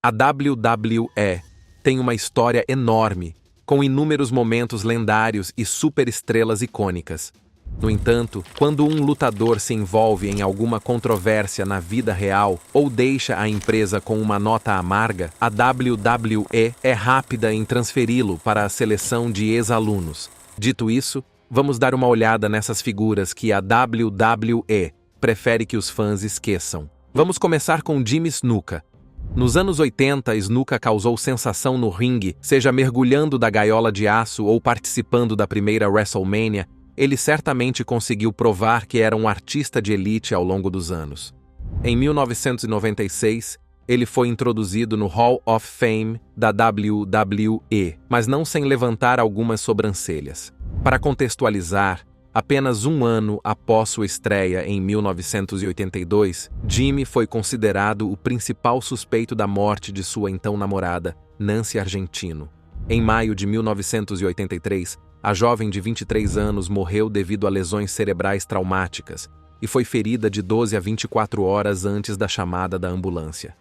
A WWE tem uma história enorme, com inúmeros momentos lendários e superestrelas icônicas. No entanto, quando um lutador se envolve em alguma controvérsia na vida real ou deixa a empresa com uma nota amarga, a WWE é rápida em transferi-lo para a seleção de ex-alunos. Dito isso, vamos dar uma olhada nessas figuras que a WWE prefere que os fãs esqueçam. Vamos começar com Jimmy Snuka. Nos anos 80, Snuka causou sensação no ringue, seja mergulhando da gaiola de aço ou participando da primeira WrestleMania. Ele certamente conseguiu provar que era um artista de elite ao longo dos anos. Em 1996, ele foi introduzido no Hall of Fame da WWE, mas não sem levantar algumas sobrancelhas. Para contextualizar, apenas um ano após sua estreia em 1982, Jimmy foi considerado o principal suspeito da morte de sua então namorada, Nancy Argentino. Em maio de 1983, a jovem de 23 anos morreu devido a lesões cerebrais traumáticas e foi ferida de 12 a 24 horas antes da chamada da ambulância.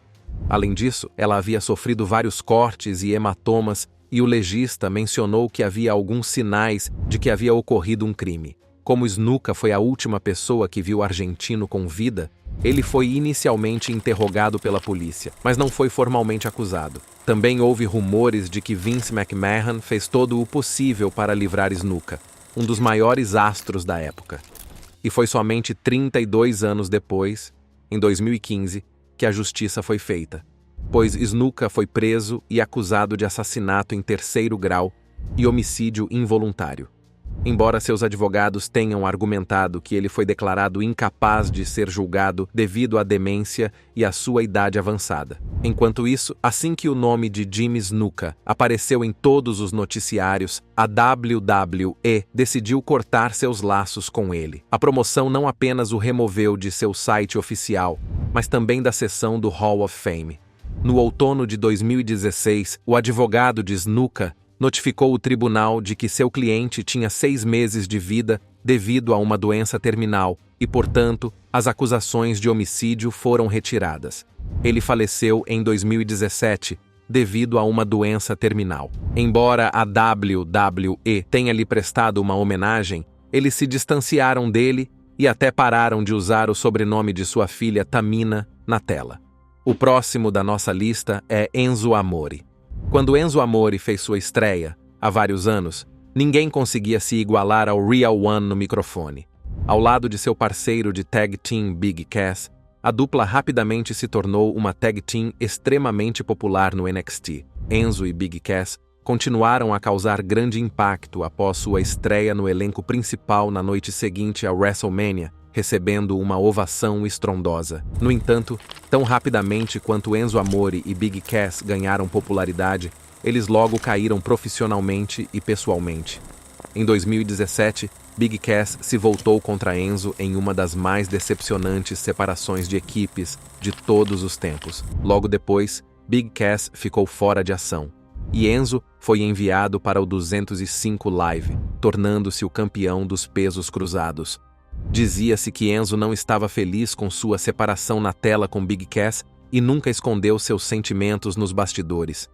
Além disso, ela havia sofrido vários cortes e hematomas e o legista mencionou que havia alguns sinais de que havia ocorrido um crime. Como Snuka foi a última pessoa que viu Argentino com vida, ele foi inicialmente interrogado pela polícia, mas não foi formalmente acusado. Também houve rumores de que Vince McMahon fez todo o possível para livrar Snuka, um dos maiores astros da época. E foi somente 32 anos depois, em 2015, que a justiça foi feita, pois Snuka foi preso e acusado de assassinato em terceiro grau e homicídio involuntário. Embora seus advogados tenham argumentado que ele foi declarado incapaz de ser julgado devido à demência e à sua idade avançada. Enquanto isso, assim que o nome de Jimmy Snuka apareceu em todos os noticiários, a WWE decidiu cortar seus laços com ele. A promoção não apenas o removeu de seu site oficial, mas também da seção do Hall of Fame. No outono de 2016, o advogado de Snuka notificou o tribunal de que seu cliente tinha 6 meses de vida devido a uma doença terminal e, portanto, as acusações de homicídio foram retiradas. Ele faleceu em 2017 devido a uma doença terminal. Embora a WWE tenha lhe prestado uma homenagem, eles se distanciaram dele e até pararam de usar o sobrenome de sua filha Tamina na tela. O próximo da nossa lista é Enzo Amore. Quando Enzo Amore fez sua estreia, há vários anos, ninguém conseguia se igualar ao Real One no microfone. Ao lado de seu parceiro de tag team Big Cass, a dupla rapidamente se tornou uma tag team extremamente popular no NXT. Enzo e Big Cass continuaram a causar grande impacto após sua estreia no elenco principal na noite seguinte à WrestleMania, recebendo uma ovação estrondosa. No entanto, tão rapidamente quanto Enzo Amore e Big Cass ganharam popularidade, eles logo caíram profissionalmente e pessoalmente. Em 2017, Big Cass se voltou contra Enzo em uma das mais decepcionantes separações de equipes de todos os tempos. Logo depois, Big Cass ficou fora de ação, e Enzo foi enviado para o 205 Live, tornando-se o campeão dos pesos cruzados. Dizia-se que Enzo não estava feliz com sua separação na tela com Big Cass e nunca escondeu seus sentimentos nos bastidores.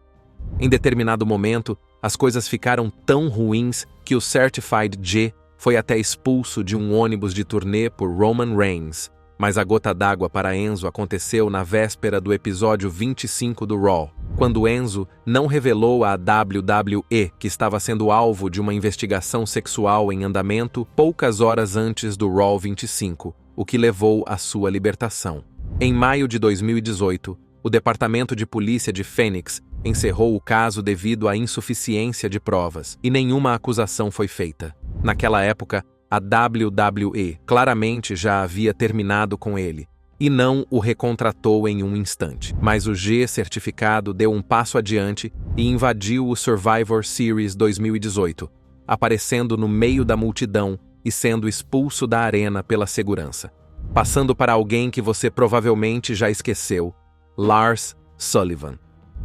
Em determinado momento, as coisas ficaram tão ruins que o Certified G foi até expulso de um ônibus de turnê por Roman Reigns. Mas a gota d'água para Enzo aconteceu na véspera do episódio 25 do Raw, quando Enzo não revelou à WWE que estava sendo alvo de uma investigação sexual em andamento poucas horas antes do Raw 25, o que levou à sua libertação. Em maio de 2018, o Departamento de Polícia de Phoenix encerrou o caso devido à insuficiência de provas, e nenhuma acusação foi feita. Naquela época, a WWE claramente já havia terminado com ele, e não o recontratou em um instante. Mas o G certificado deu um passo adiante e invadiu o Survivor Series 2018, aparecendo no meio da multidão e sendo expulso da arena pela segurança. Passando para alguém que você provavelmente já esqueceu, Lars Sullivan.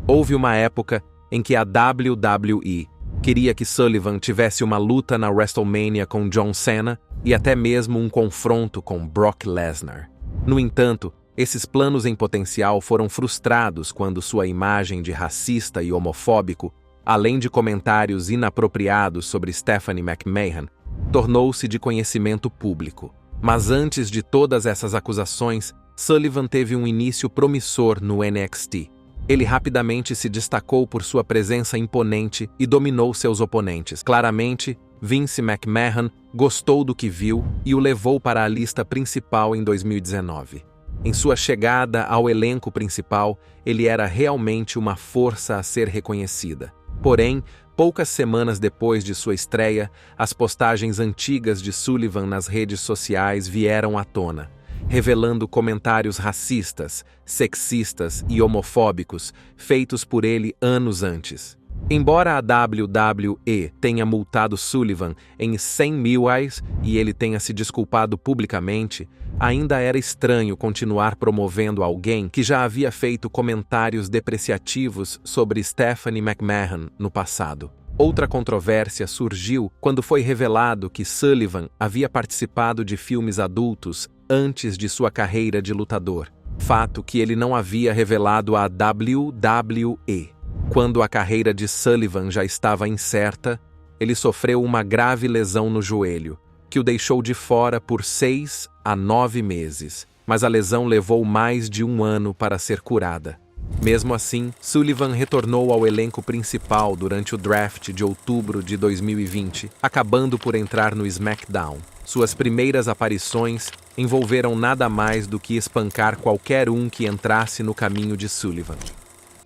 Houve uma época em que a WWE queria que Sullivan tivesse uma luta na WrestleMania com John Cena e até mesmo um confronto com Brock Lesnar. No entanto, Esses planos em potencial foram frustrados quando sua imagem de racista e homofóbico, além de comentários inapropriados sobre Stephanie McMahon, tornou-se de conhecimento público. Mas antes de todas essas acusações, Sullivan teve um início promissor no NXT. Ele rapidamente se destacou por sua presença imponente e dominou seus oponentes. Claramente, Vince McMahon gostou do que viu e o levou para a lista principal em 2019. Em sua chegada ao elenco principal, ele era realmente uma força a ser reconhecida. Porém, poucas semanas depois de sua estreia, as postagens antigas de Sullivan nas redes sociais vieram à tona, revelando comentários racistas, sexistas e homofóbicos feitos por ele anos antes. Embora a WWE tenha multado Sullivan em 100 mil reais e ele tenha se desculpado publicamente, ainda era estranho continuar promovendo alguém que já havia feito comentários depreciativos sobre Stephanie McMahon no passado. Outra controvérsia surgiu quando foi revelado que Sullivan havia participado de filmes adultos antes de sua carreira de lutador, fato que ele não havia revelado à WWE. Quando a carreira de Sullivan já estava incerta, ele sofreu uma grave lesão no joelho, que o deixou de fora por 6 a 9 meses, mas a lesão levou mais de um ano para ser curada. Mesmo assim, Sullivan retornou ao elenco principal durante o draft de outubro de 2020, acabando por entrar no SmackDown. Suas primeiras aparições envolveram nada mais do que espancar qualquer um que entrasse no caminho de Sullivan.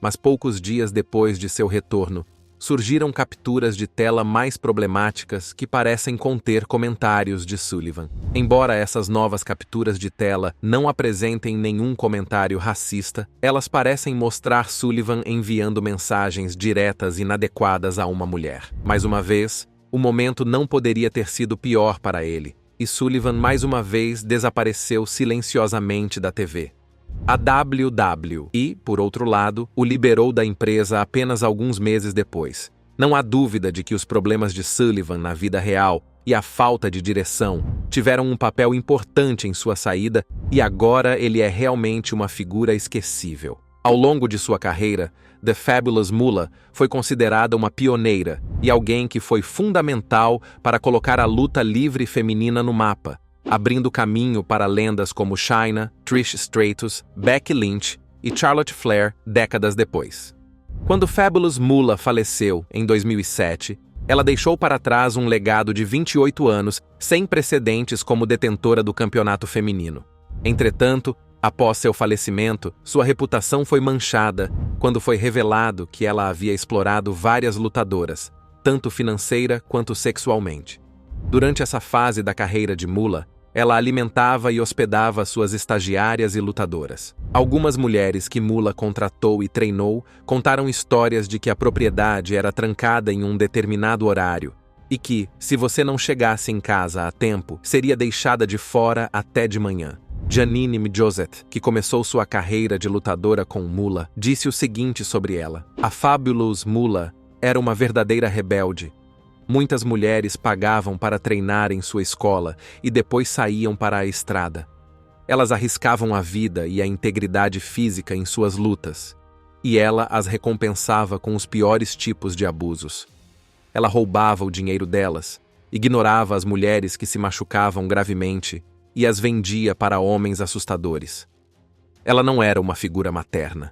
Mas poucos dias depois de seu retorno, surgiram capturas de tela mais problemáticas que parecem conter comentários de Sullivan. Embora essas novas capturas de tela não apresentem nenhum comentário racista, elas parecem mostrar Sullivan enviando mensagens diretas inadequadas a uma mulher. Mais uma vez, o momento não poderia ter sido pior para ele, e Sullivan mais uma vez desapareceu silenciosamente da TV. A WWE, por outro lado, o liberou da empresa apenas alguns meses depois. Não há dúvida de que os problemas de Sullivan na vida real e a falta de direção tiveram um papel importante em sua saída e agora ele é realmente uma figura esquecível. Ao longo de sua carreira, The Fabulous Moolah foi considerada uma pioneira e alguém que foi fundamental para colocar a luta livre feminina no mapa, abrindo caminho para lendas como Chyna, Trish Stratus, Becky Lynch e Charlotte Flair décadas depois. Quando Fabulous Moolah faleceu em 2007, ela deixou para trás um legado de 28 anos sem precedentes como detentora do campeonato feminino. Entretanto, após seu falecimento, sua reputação foi manchada quando foi revelado que ela havia explorado várias lutadoras, tanto financeira quanto sexualmente. Durante essa fase da carreira de Moolah, ela alimentava e hospedava suas estagiárias e lutadoras. Algumas mulheres que Moolah contratou e treinou contaram histórias de que a propriedade era trancada em um determinado horário e que, se você não chegasse em casa a tempo, seria deixada de fora até de manhã. Janine Mijozet, que começou sua carreira de lutadora com Moolah, disse o seguinte sobre ela: "A Fabulous Moolah era uma verdadeira rebelde. Muitas mulheres pagavam para treinar em sua escola e depois saíam para a estrada. Elas arriscavam a vida e a integridade física em suas lutas, e ela as recompensava com os piores tipos de abusos. Ela roubava o dinheiro delas, ignorava as mulheres que se machucavam gravemente e as vendia para homens assustadores. Ela não era uma figura materna.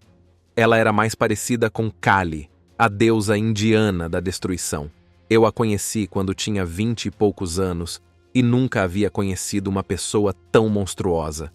Ela era mais parecida com Kali, a deusa indiana da destruição. Eu a conheci quando tinha 20 e poucos anos e nunca havia conhecido uma pessoa tão monstruosa.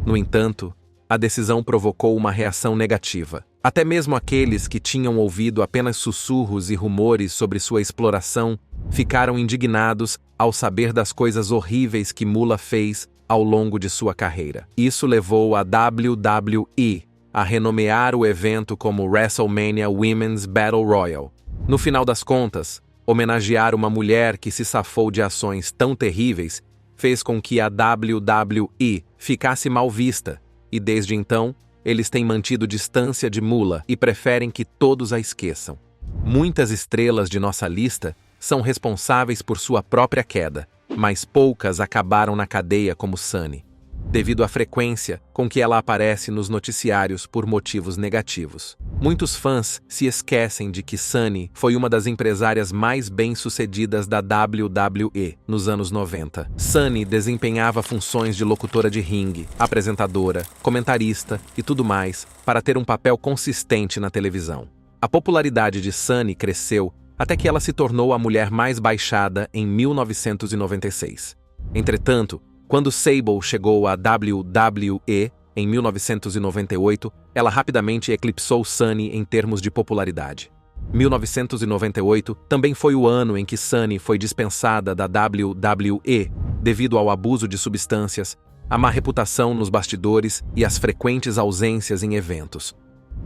No entanto, a decisão provocou uma reação negativa. Até mesmo aqueles que tinham ouvido apenas sussurros e rumores sobre sua exploração ficaram indignados ao saber das coisas horríveis que Moolah fez ao longo de sua carreira. Isso levou a WWE a renomear o evento como WrestleMania Women's Battle Royal. No final das contas, homenagear uma mulher que se safou de ações tão terríveis fez com que a WWE ficasse mal vista, e desde então, eles têm mantido distância de Moolah e preferem que todos a esqueçam. Muitas estrelas de nossa lista são responsáveis por sua própria queda, mas poucas acabaram na cadeia como Sunny. devido à frequência com que ela aparece nos noticiários por motivos negativos. Muitos fãs se esquecem de que Sunny foi uma das empresárias mais bem-sucedidas da WWE nos anos 90. Sunny desempenhava funções de locutora de ringue, apresentadora, comentarista e tudo mais para ter um papel consistente na televisão. A popularidade de Sunny cresceu até que ela se tornou a mulher mais baixada em 1996. Entretanto, quando Sable chegou à WWE em 1998, ela rapidamente eclipsou Sunny em termos de popularidade. 1998 também foi o ano em que Sunny foi dispensada da WWE devido ao abuso de substâncias, a má reputação nos bastidores e as frequentes ausências em eventos.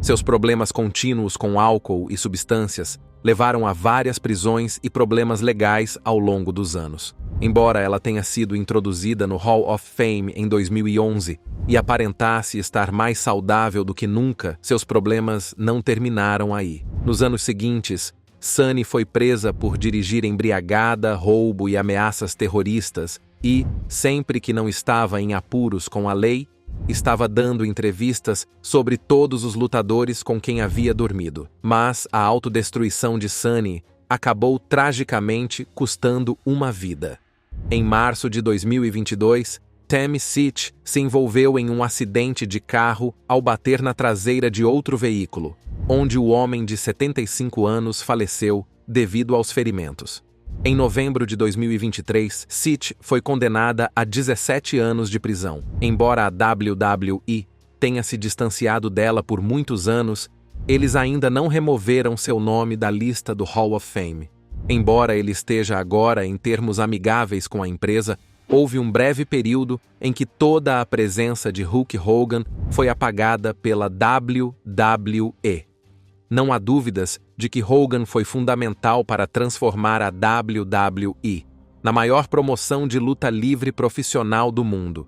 Seus problemas contínuos com álcool e substâncias levaram a várias prisões e problemas legais ao longo dos anos. Embora ela tenha sido introduzida no Hall of Fame em 2011 e aparentasse estar mais saudável do que nunca, seus problemas não terminaram aí. Nos anos seguintes, Sunny foi presa por dirigir embriagada, roubo e ameaças terroristas e, sempre que não estava em apuros com a lei, estava dando entrevistas sobre todos os lutadores com quem havia dormido. Mas a autodestruição de Sunny acabou tragicamente custando uma vida. Em março de 2022, Tammy Sytch se envolveu em um acidente de carro ao bater na traseira de outro veículo, onde o homem de 75 anos faleceu devido aos ferimentos. Em novembro de 2023, Sytch foi condenada a 17 anos de prisão. Embora a WWE tenha se distanciado dela por muitos anos, eles ainda não removeram seu nome da lista do Hall of Fame. Embora ele esteja agora em termos amigáveis com a empresa, houve um breve período em que toda a presença de Hulk Hogan foi apagada pela WWE. Não há dúvidas de que Hogan foi fundamental para transformar a WWE na maior promoção de luta livre profissional do mundo.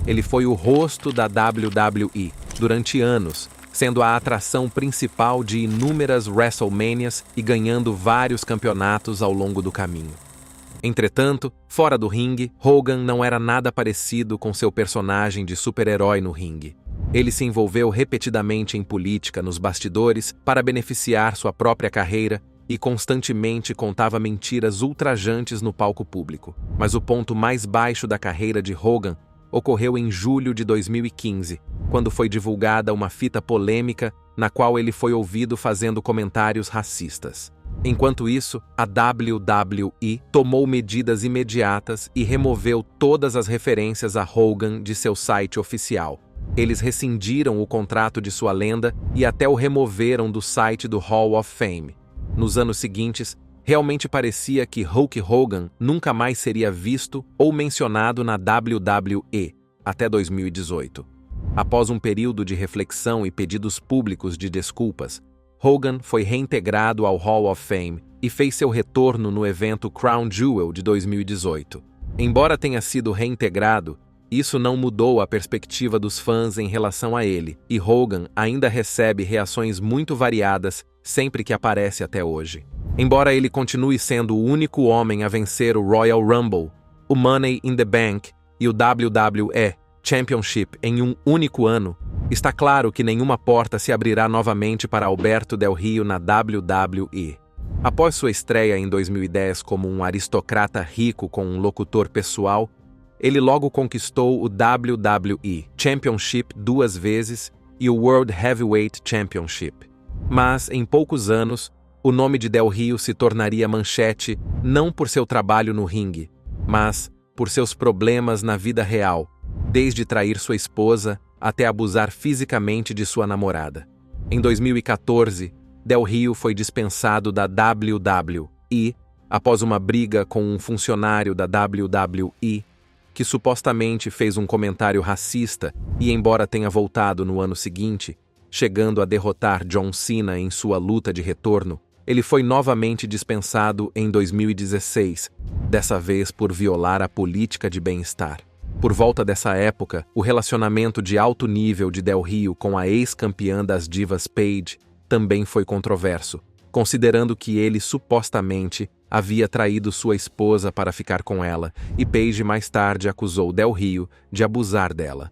Ele foi o rosto da WWE durante anos, sendo a atração principal de inúmeras WrestleManias e ganhando vários campeonatos ao longo do caminho. Entretanto, fora do ringue, Hogan não era nada parecido com seu personagem de super-herói no ringue. Ele se envolveu repetidamente em política nos bastidores para beneficiar sua própria carreira e constantemente contava mentiras ultrajantes no palco público. Mas o ponto mais baixo da carreira de Hogan ocorreu em julho de 2015, quando foi divulgada uma fita polêmica na qual ele foi ouvido fazendo comentários racistas. Enquanto isso, a WWE tomou medidas imediatas e removeu todas as referências a Hogan de seu site oficial. Eles rescindiram o contrato de sua lenda e até o removeram do site do Hall of Fame. Nos anos seguintes, realmente parecia que Hulk Hogan nunca mais seria visto ou mencionado na WWE, até 2018. Após um período de reflexão e pedidos públicos de desculpas, Hogan foi reintegrado ao Hall of Fame e fez seu retorno no evento Crown Jewel de 2018. Embora tenha sido reintegrado, isso não mudou a perspectiva dos fãs em relação a ele, e Hogan ainda recebe reações muito variadas sempre que aparece até hoje. Embora ele continue sendo o único homem a vencer o Royal Rumble, o Money in the Bank e o WWE Championship em um único ano, está claro que nenhuma porta se abrirá novamente para Alberto Del Rio na WWE. Após sua estreia em 2010 como um aristocrata rico com um locutor pessoal, ele logo conquistou o WWE Championship 2 vezes e o World Heavyweight Championship. Mas, em poucos anos, o nome de Del Rio se tornaria manchete não por seu trabalho no ringue, mas por seus problemas na vida real, desde trair sua esposa até abusar fisicamente de sua namorada. Em 2014, Del Rio foi dispensado da WWE após uma briga com um funcionário da WWE que supostamente fez um comentário racista e, embora tenha voltado no ano seguinte, chegando a derrotar John Cena em sua luta de retorno, ele foi novamente dispensado em 2016, dessa vez por violar a política de bem-estar. Por volta dessa época, o relacionamento de alto nível de Del Rio com a ex-campeã das divas Paige também foi controverso, considerando que ele supostamente havia traído sua esposa para ficar com ela, e Paige mais tarde acusou Del Rio de abusar dela.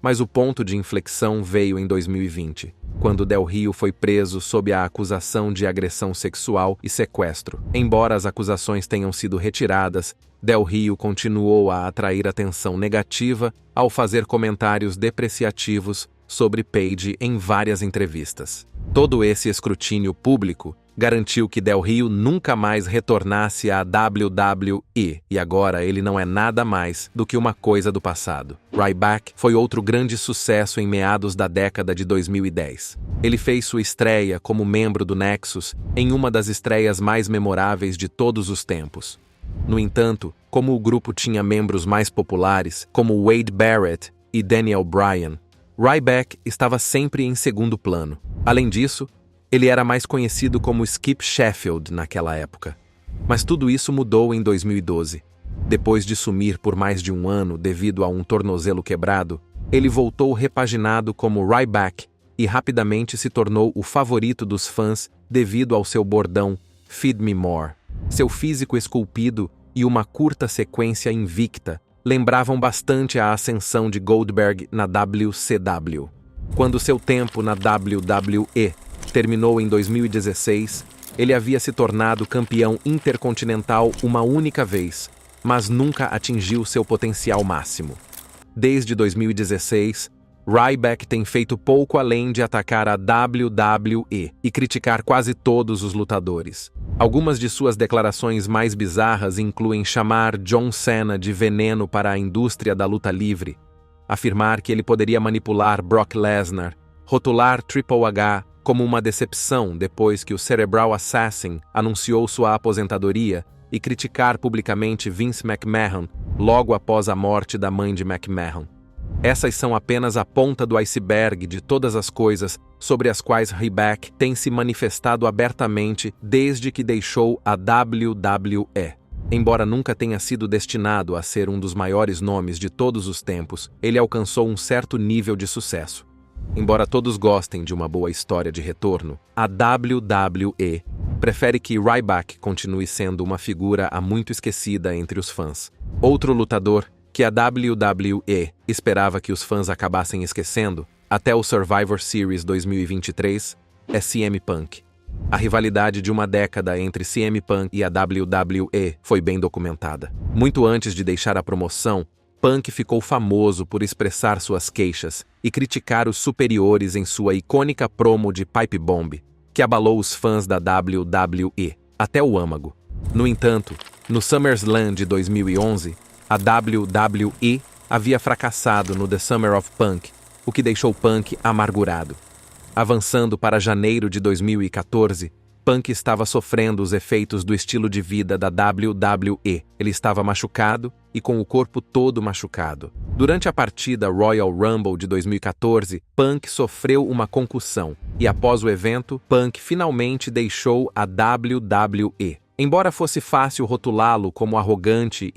Mas o ponto de inflexão veio em 2020, quando Del Rio foi preso sob a acusação de agressão sexual e sequestro. Embora as acusações tenham sido retiradas, Del Rio continuou a atrair atenção negativa ao fazer comentários depreciativos sobre Paige em várias entrevistas. Todo esse escrutínio público garantiu que Del Rio nunca mais retornasse à WWE, e agora ele não é nada mais do que uma coisa do passado. Ryback foi outro grande sucesso em meados da década de 2010. Ele fez sua estreia como membro do Nexus em uma das estreias mais memoráveis de todos os tempos. No entanto, como o grupo tinha membros mais populares, como Wade Barrett e Daniel Bryan, Ryback estava sempre em segundo plano. Além disso, ele era mais conhecido como Skip Sheffield naquela época. Mas tudo isso mudou em 2012. Depois de sumir por mais de um ano devido a um tornozelo quebrado, ele voltou repaginado como Ryback e rapidamente se tornou o favorito dos fãs devido ao seu bordão "Feed Me More". Seu físico esculpido e uma curta sequência invicta lembravam bastante a ascensão de Goldberg na WCW. Quando seu tempo na WWE terminou em 2016, ele havia se tornado campeão intercontinental uma única vez, mas nunca atingiu seu potencial máximo. Desde 2016, Ryback tem feito pouco além de atacar a WWE e criticar quase todos os lutadores. Algumas de suas declarações mais bizarras incluem chamar John Cena de veneno para a indústria da luta livre, afirmar que ele poderia manipular Brock Lesnar, rotular Triple H como uma decepção depois que o Cerebral Assassin anunciou sua aposentadoria e criticar publicamente Vince McMahon logo após a morte da mãe de McMahon. Essas são apenas a ponta do iceberg de todas as coisas sobre as quais Ryback tem se manifestado abertamente desde que deixou a WWE. Embora nunca tenha sido destinado a ser um dos maiores nomes de todos os tempos, ele alcançou um certo nível de sucesso. Embora todos gostem de uma boa história de retorno, a WWE prefere que Ryback continue sendo uma figura há muito esquecida entre os fãs. Outro lutador que a WWE esperava que os fãs acabassem esquecendo, até o Survivor Series 2023, é CM Punk. A rivalidade de uma década entre CM Punk e a WWE foi bem documentada. Muito antes de deixar a promoção, Punk ficou famoso por expressar suas queixas e criticar os superiores em sua icônica promo de Pipe Bomb, que abalou os fãs da WWE, até o âmago. No entanto, no SummerSlam de 2011, a WWE havia fracassado no The Summer of Punk, o que deixou Punk amargurado. Avançando para janeiro de 2014, Punk estava sofrendo os efeitos do estilo de vida da WWE. Ele estava machucado e com o corpo todo machucado. Durante a partida Royal Rumble de 2014, Punk sofreu uma concussão e após o evento, Punk finalmente deixou a WWE. Embora fosse fácil rotulá-lo como arrogante,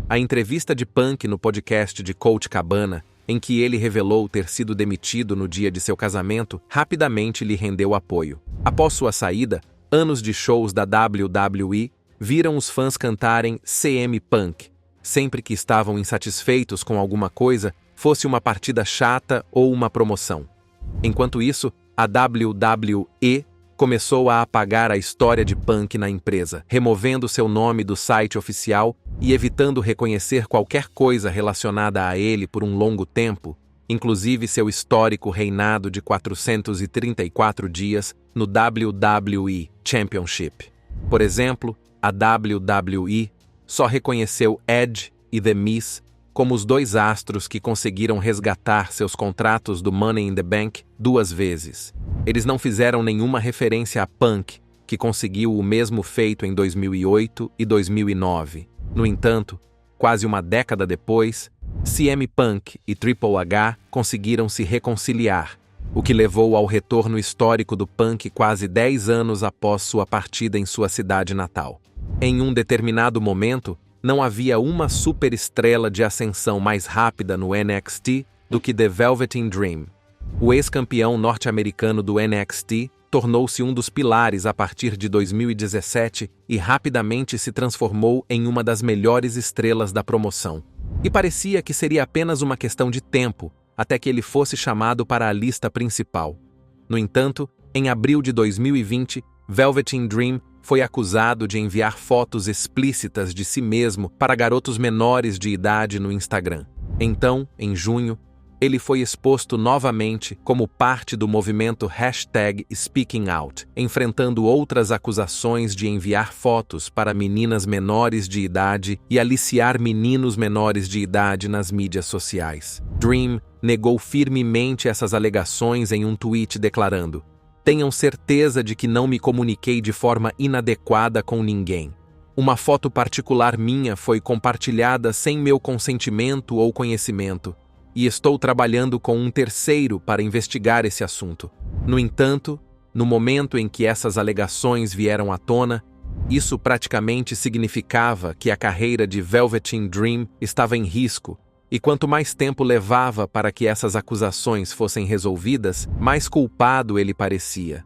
a entrevista de Punk no podcast de Colt Cabana, em que ele revelou ter sido demitido no dia de seu casamento, rapidamente lhe rendeu apoio. Após sua saída, anos de shows da WWE viram os fãs cantarem CM Punk, sempre que estavam insatisfeitos com alguma coisa, fosse uma partida chata ou uma promoção. Enquanto isso, a WWE começou a apagar a história de Punk na empresa, removendo seu nome do site oficial e evitando reconhecer qualquer coisa relacionada a ele por um longo tempo, inclusive seu histórico reinado de 434 dias no WWE Championship. Por exemplo, a WWE só reconheceu Edge e The Miz como os dois astros que conseguiram resgatar seus contratos do Money in the Bank 2 vezes. Eles não fizeram nenhuma referência a Punk, que conseguiu o mesmo feito em 2008 e 2009. No entanto, quase uma década depois, CM Punk e Triple H conseguiram se reconciliar, o que levou ao retorno histórico do Punk quase 10 anos após sua partida em sua cidade natal. Em um determinado momento, não havia uma superestrela de ascensão mais rápida no NXT do que The Velveteen Dream. O ex-campeão norte-americano do NXT tornou-se um dos pilares a partir de 2017 e rapidamente se transformou em uma das melhores estrelas da promoção. E parecia que seria apenas uma questão de tempo até que ele fosse chamado para a lista principal. No entanto, em abril de 2020, Velveteen Dream foi acusado de enviar fotos explícitas de si mesmo para garotos menores de idade no Instagram. Então, em junho, ele foi exposto novamente como parte do movimento #SpeakingOut, enfrentando outras acusações de enviar fotos para meninas menores de idade e aliciar meninos menores de idade nas mídias sociais. Dream negou firmemente essas alegações em um tweet declarando: "Tenham certeza de que não me comuniquei de forma inadequada com ninguém. Uma foto particular minha foi compartilhada sem meu consentimento ou conhecimento, e estou trabalhando com um terceiro para investigar esse assunto." No entanto, no momento em que essas alegações vieram à tona, isso praticamente significava que a carreira de Velveteen Dream estava em risco, e quanto mais tempo levava para que essas acusações fossem resolvidas, mais culpado ele parecia.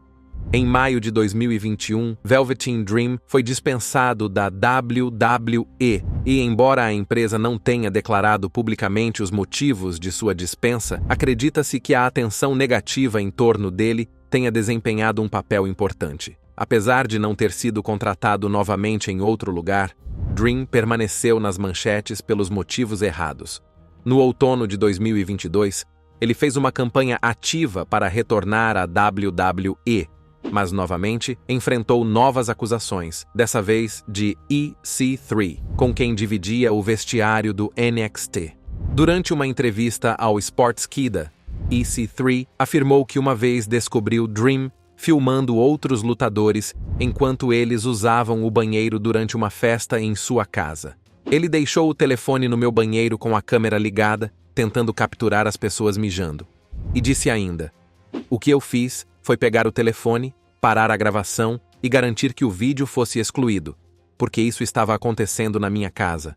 Em maio de 2021, Velveteen Dream foi dispensado da WWE e, embora a empresa não tenha declarado publicamente os motivos de sua dispensa, acredita-se que a atenção negativa em torno dele tenha desempenhado um papel importante. Apesar de não ter sido contratado novamente em outro lugar, Dream permaneceu nas manchetes pelos motivos errados. No outono de 2022, ele fez uma campanha ativa para retornar à WWE, mas novamente enfrentou novas acusações, dessa vez de EC3, com quem dividia o vestiário do NXT. Durante uma entrevista ao Sportskeeda, EC3 afirmou que uma vez descobriu Dream filmando outros lutadores enquanto eles usavam o banheiro durante uma festa em sua casa. Ele deixou o telefone no meu banheiro com a câmera ligada, tentando capturar as pessoas mijando. E disse ainda: "O que eu fiz foi pegar o telefone, parar a gravação e garantir que o vídeo fosse excluído, porque isso estava acontecendo na minha casa."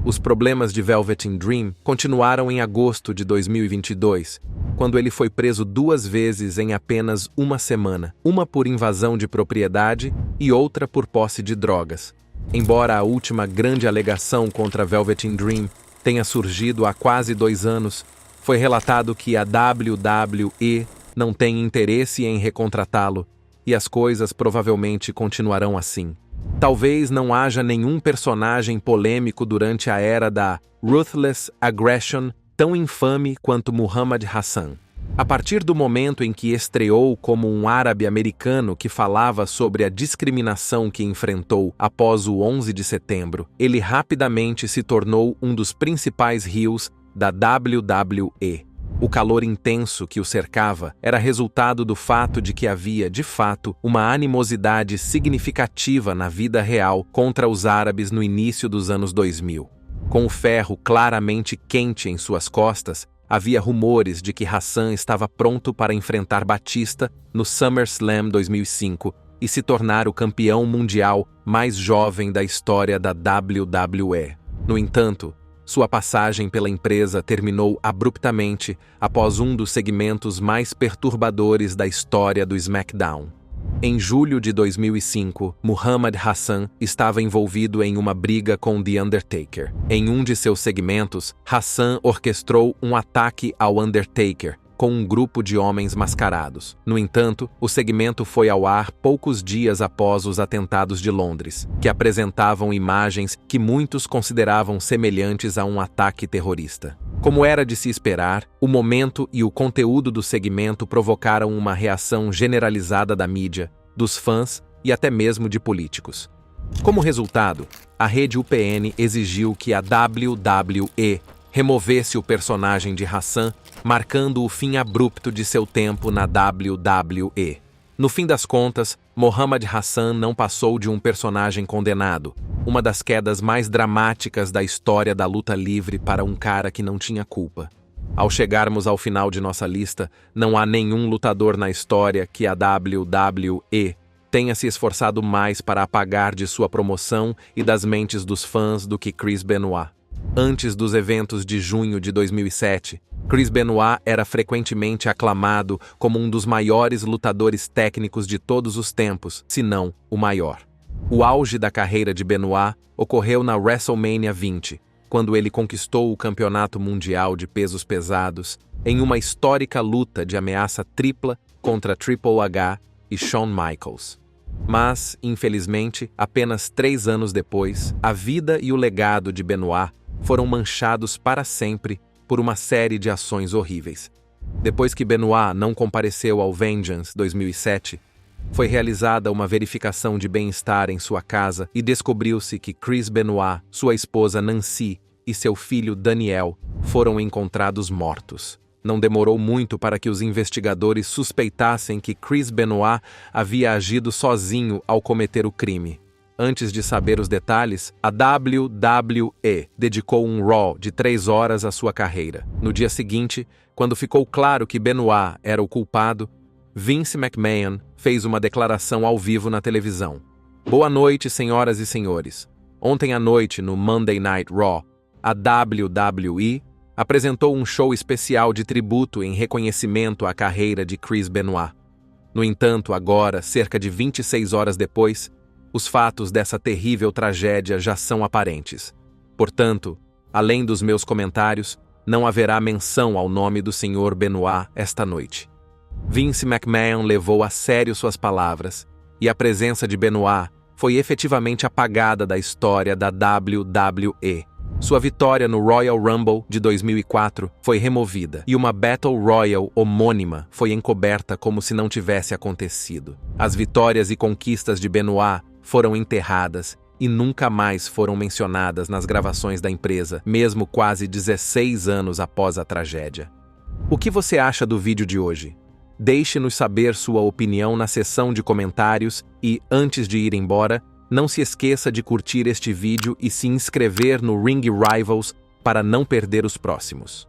Os problemas de Velveteen Dream continuaram em agosto de 2022, quando ele foi preso 2 vezes em apenas uma semana, uma por invasão de propriedade e outra por posse de drogas. Embora a última grande alegação contra Velveteen Dream tenha surgido há quase 2 anos, foi relatado que a WWE não tem interesse em recontratá-lo, e as coisas provavelmente continuarão assim. Talvez não haja nenhum personagem polêmico durante a era da Ruthless Aggression tão infame quanto Muhammad Hassan. A partir do momento em que estreou como um árabe americano que falava sobre a discriminação que enfrentou após o 11 de setembro, ele rapidamente se tornou um dos principais heels da WWE. O calor intenso que o cercava era resultado do fato de que havia, de fato, uma animosidade significativa na vida real contra os árabes no início dos anos 2000. Com o ferro claramente quente em suas costas, havia rumores de que Hassan estava pronto para enfrentar Batista no SummerSlam 2005 e se tornar o campeão mundial mais jovem da história da WWE. No entanto, sua passagem pela empresa terminou abruptamente após um dos segmentos mais perturbadores da história do SmackDown. Em julho de 2005, Muhammad Hassan estava envolvido em uma briga com The Undertaker. Em um de seus segmentos, Hassan orquestrou um ataque ao Undertaker com um grupo de homens mascarados. No entanto, o segmento foi ao ar poucos dias após os atentados de Londres, que apresentavam imagens que muitos consideravam semelhantes a um ataque terrorista. Como era de se esperar, o momento e o conteúdo do segmento provocaram uma reação generalizada da mídia, dos fãs e até mesmo de políticos. Como resultado, a rede UPN exigiu que a WWE removesse o personagem de Hassan, marcando o fim abrupto de seu tempo na WWE. No fim das contas, Muhammad Hassan não passou de um personagem condenado, uma das quedas mais dramáticas da história da luta livre para um cara que não tinha culpa. Ao chegarmos ao final de nossa lista, não há nenhum lutador na história que a WWE tenha se esforçado mais para apagar de sua promoção e das mentes dos fãs do que Chris Benoit. Antes dos eventos de junho de 2007, Chris Benoit era frequentemente aclamado como um dos maiores lutadores técnicos de todos os tempos, se não o maior. O auge da carreira de Benoit ocorreu na WrestleMania 20, quando ele conquistou o Campeonato Mundial de Pesos Pesados em uma histórica luta de ameaça tripla contra Triple H e Shawn Michaels. Mas, infelizmente, apenas 3 anos depois, a vida e o legado de Benoit foram manchados para sempre por uma série de ações horríveis. Depois que Benoit não compareceu ao Vengeance 2007, foi realizada uma verificação de bem-estar em sua casa e descobriu-se que Chris Benoit, sua esposa Nancy e seu filho Daniel foram encontrados mortos. Não demorou muito para que os investigadores suspeitassem que Chris Benoit havia agido sozinho ao cometer o crime. Antes de saber os detalhes, a WWE dedicou um Raw de 3 horas à sua carreira. No dia seguinte, quando ficou claro que Benoit era o culpado, Vince McMahon fez uma declaração ao vivo na televisão. Boa noite, senhoras e senhores. Ontem à noite, no Monday Night Raw, a WWE apresentou um show especial de tributo em reconhecimento à carreira de Chris Benoit. No entanto, agora, cerca de 26 horas depois, os fatos dessa terrível tragédia já são aparentes. Portanto, além dos meus comentários, não haverá menção ao nome do Sr. Benoit esta noite. Vince McMahon levou a sério suas palavras, e a presença de Benoit foi efetivamente apagada da história da WWE. Sua vitória no Royal Rumble de 2004 foi removida e uma Battle Royal homônima foi encoberta como se não tivesse acontecido. As vitórias e conquistas de Benoit foram enterradas e nunca mais foram mencionadas nas gravações da empresa, mesmo quase 16 anos após a tragédia. O que você acha do vídeo de hoje? Deixe-nos saber sua opinião na seção de comentários e, antes de ir embora, não se esqueça de curtir este vídeo e se inscrever no Ring Rivals para não perder os próximos.